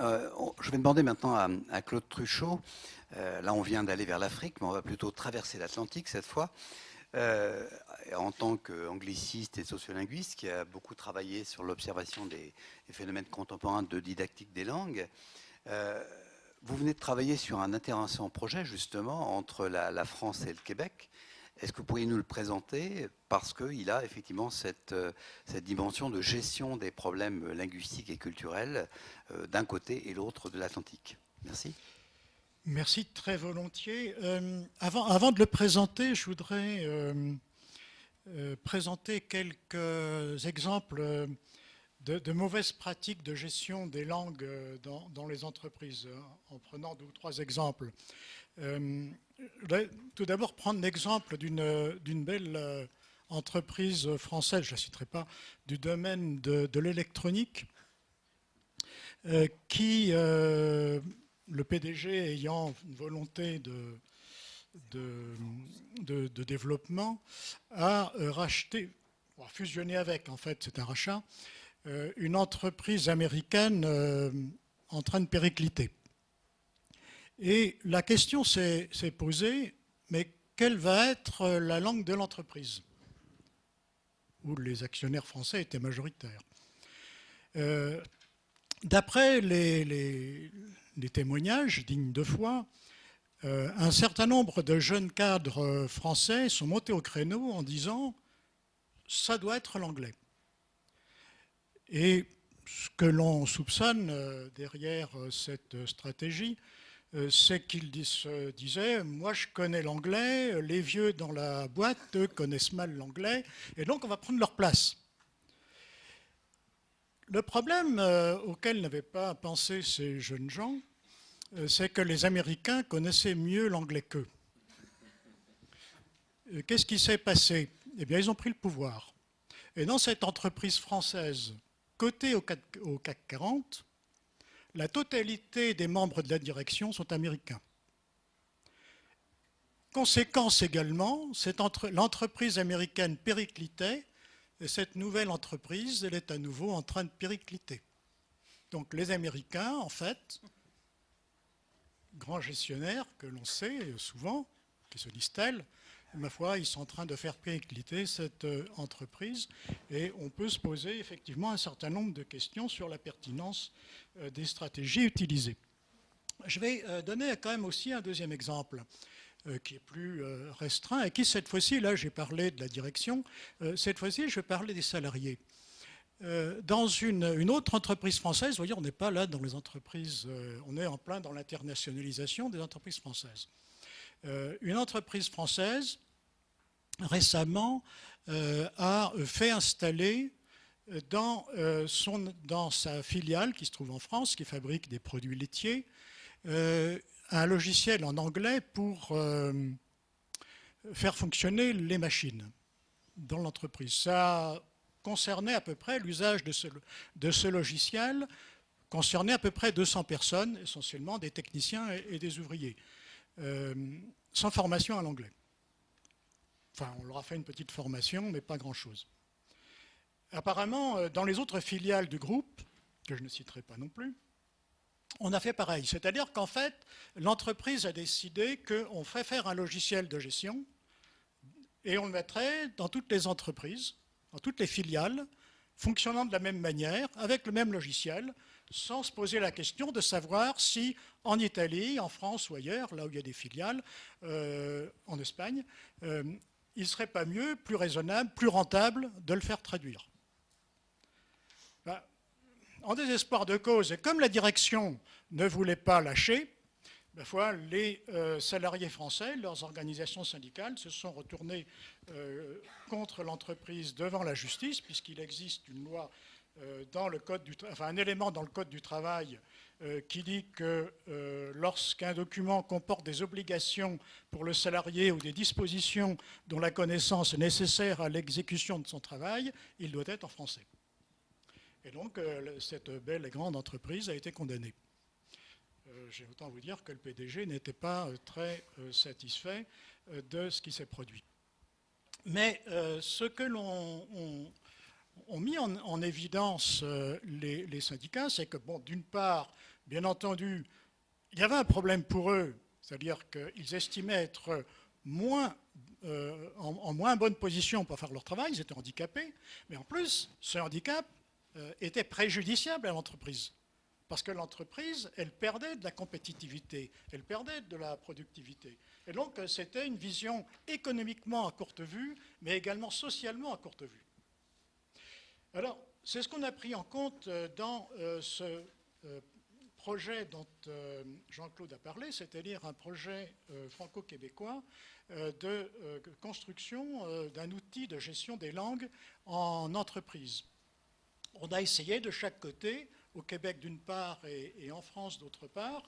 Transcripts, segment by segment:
Je vais demander maintenant à Claude Truchot. Là, on vient d'aller vers l'Afrique, mais on va plutôt traverser l'Atlantique cette fois. Euh, En tant qu'angliciste et sociolinguiste qui a beaucoup travaillé sur l'observation des phénomènes contemporains de didactique des langues, euh, vous venez de travailler sur un intéressant projet justement entre la France et le Québec. Est-ce que vous pourriez nous le présenter? Parce qu'il a effectivement cette dimension de gestion des problèmes linguistiques et culturels d'un côté et l'autre de l'Atlantique. Merci. Merci, très volontiers. Avant de le présenter, je voudrais présenter quelques exemples de mauvaises pratiques de gestion des langues dans les entreprises, en prenant 2 ou 3 exemples. Je voudrais tout d'abord prendre l'exemple d'une belle entreprise française, je ne la citerai pas, du domaine de l'électronique, qui, le PDG ayant une volonté de développement, a racheté, fusionné avec, en fait, c'est un rachat, une entreprise américaine en train de péricliter. Et la question s'est posée, mais quelle va être la langue de l'entreprise, où les actionnaires français étaient majoritaires. D'après les témoignages dignes de foi, un certain nombre de jeunes cadres français sont montés au créneau en disant « ça doit être l'anglais ». Et ce que l'on soupçonne derrière cette stratégie, c'est qu'ils se disaient « moi je connais l'anglais, les vieux dans la boîte, eux, connaissent mal l'anglais, et donc on va prendre leur place ». Le problème auquel n'avaient pas pensé ces jeunes gens, c'est que les Américains connaissaient mieux l'anglais qu'eux. Qu'est-ce qui s'est passé? Eh bien, ils ont pris le pouvoir. Et dans cette entreprise française, cotée au CAC 40, la totalité des membres de la direction sont américains. Conséquence également, l'entreprise américaine périclitait, et cette nouvelle entreprise, elle est à nouveau en train de péricliter. Donc les Américains, en fait, grands gestionnaires que l'on sait souvent, qui se disent tels, ma foi, ils sont en train de faire péricliter cette entreprise et on peut se poser effectivement un certain nombre de questions sur la pertinence des stratégies utilisées. Je vais donner quand même aussi un deuxième exemple qui est plus restreint et qui, cette fois-ci, là j'ai parlé de la direction, cette fois-ci je vais parler des salariés. Dans une autre entreprise française, vous voyez, on n'est pas là dans les entreprises, on est en plein dans l'internationalisation des entreprises françaises. Une entreprise française, récemment, a fait installer dans sa filiale, qui se trouve en France, qui fabrique des produits laitiers, un logiciel en anglais pour faire fonctionner les machines dans l'entreprise. Ça concernait à peu près l'usage de ce logiciel, concernait à peu près 200 personnes, essentiellement des techniciens et des ouvriers, sans formation à l'anglais. Enfin, on leur a fait une petite formation, mais pas grand-chose. Apparemment, dans les autres filiales du groupe, que je ne citerai pas non plus, on a fait pareil. C'est-à-dire qu'en fait, l'entreprise a décidé qu'on ferait faire un logiciel de gestion et on le mettrait dans toutes les entreprises, dans toutes les filiales, fonctionnant de la même manière, avec le même logiciel, sans se poser la question de savoir si en Italie, en France ou ailleurs, là où il y a des filiales, en Espagne, il ne serait pas mieux, plus raisonnable, plus rentable de le faire traduire. En désespoir de cause, et comme la direction ne voulait pas lâcher, les salariés français, leurs organisations syndicales, se sont retournés contre l'entreprise devant la justice, puisqu'il existe une loi dans le code un élément dans le code du travail qui dit que lorsqu'un document comporte des obligations pour le salarié ou des dispositions dont la connaissance est nécessaire à l'exécution de son travail, il doit être en français. Et donc, cette belle et grande entreprise a été condamnée. J'ai autant vous dire que le PDG n'était pas très satisfait de ce qui s'est produit. Mais ce que ont mis en évidence les syndicats, c'est que, bon, d'une part, bien entendu, il y avait un problème pour eux, c'est-à-dire qu'ils estimaient être en moins bonne position pour faire leur travail, ils étaient handicapés, mais en plus, ce handicap était préjudiciable à l'entreprise. Parce que l'entreprise, elle perdait de la compétitivité, elle perdait de la productivité. Et donc, c'était une vision économiquement à courte vue, mais également socialement à courte vue. Alors, c'est ce qu'on a pris en compte dans ce projet dont Jean-Claude a parlé, c'est-à-dire un projet franco-québécois de construction d'un outil de gestion des langues en entreprise. On a essayé de chaque côté, au Québec d'une part et en France d'autre part,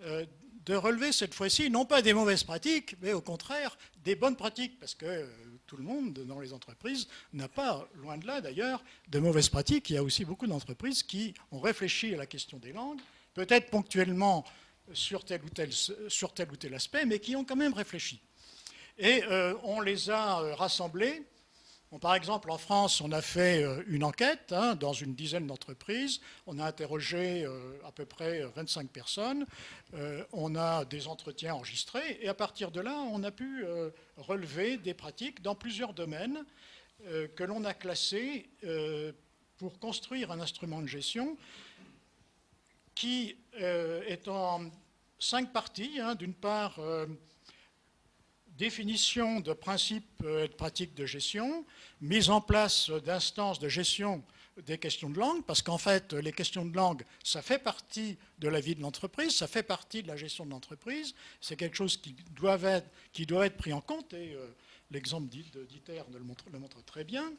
de relever cette fois-ci non pas des mauvaises pratiques, mais au contraire des bonnes pratiques, parce que tout le monde dans les entreprises n'a pas, loin de là d'ailleurs, de mauvaises pratiques. Il y a aussi beaucoup d'entreprises qui ont réfléchi à la question des langues, peut-être ponctuellement sur tel ou tel aspect, mais qui ont quand même réfléchi. Et on les a rassemblés. Bon, par exemple, en France, on a fait une enquête dans une dizaine d'entreprises. On a interrogé à peu près 25 personnes. On a des entretiens enregistrés. Et à partir de là, on a pu relever des pratiques dans plusieurs domaines que l'on a classés pour construire un instrument de gestion qui est en 5 parties. D'une part, définition de principes et de pratiques de gestion, mise en place d'instances de gestion des questions de langue, parce qu'en fait, les questions de langue, ça fait partie de la vie de l'entreprise, ça fait partie de la gestion de l'entreprise, c'est quelque chose qui doit être pris en compte, et l'exemple d'ITER le montre très bien.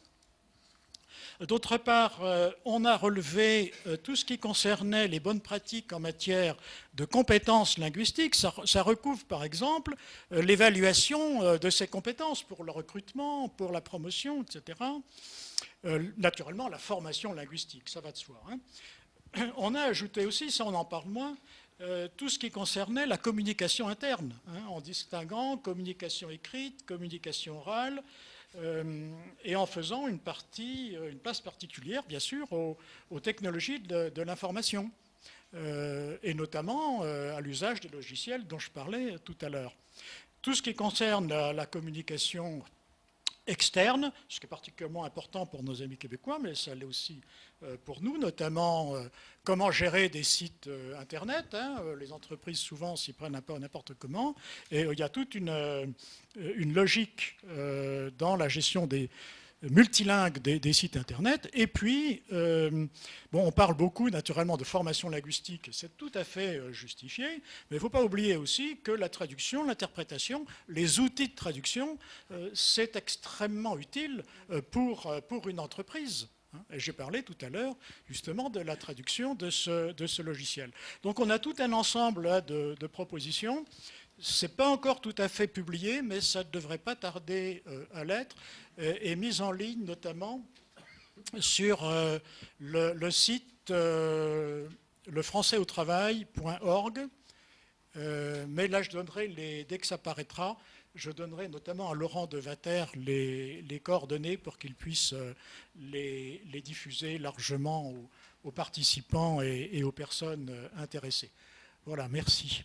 D'autre part, on a relevé tout ce qui concernait les bonnes pratiques en matière de compétences linguistiques. Ça recouvre par exemple l'évaluation de ces compétences pour le recrutement, pour la promotion, etc. Naturellement, la formation linguistique, ça va de soi. On a ajouté aussi, ça on en parle moins, tout ce qui concernait la communication interne, en distinguant communication écrite, communication orale, et en faisant une place particulière, bien sûr, aux technologies de l'information, et notamment à l'usage des logiciels dont je parlais tout à l'heure. Tout ce qui concerne la communication externe, ce qui est particulièrement important pour nos amis québécois, mais ça l'est aussi pour nous, notamment comment gérer des sites Internet. Les entreprises, souvent, s'y prennent un peu n'importe comment. Et il y a toute une logique dans la gestion des multilingues des sites Internet. Et puis, on parle beaucoup, naturellement, de formation linguistique. C'est tout à fait justifié. Mais il ne faut pas oublier aussi que la traduction, l'interprétation, les outils de traduction, c'est extrêmement utile pour une entreprise. Et j'ai parlé tout à l'heure justement de la traduction de ce logiciel. Donc on a tout un ensemble là, de propositions. Ce n'est pas encore tout à fait publié, mais ça ne devrait pas tarder à l'être, et mis en ligne notamment sur le site lefrançaisautravail.org. Mais là, je donnerai, dès que ça paraîtra, je donnerai notamment à Laurent Devater les coordonnées pour qu'il puisse les diffuser largement aux participants et aux personnes intéressées. Voilà, merci.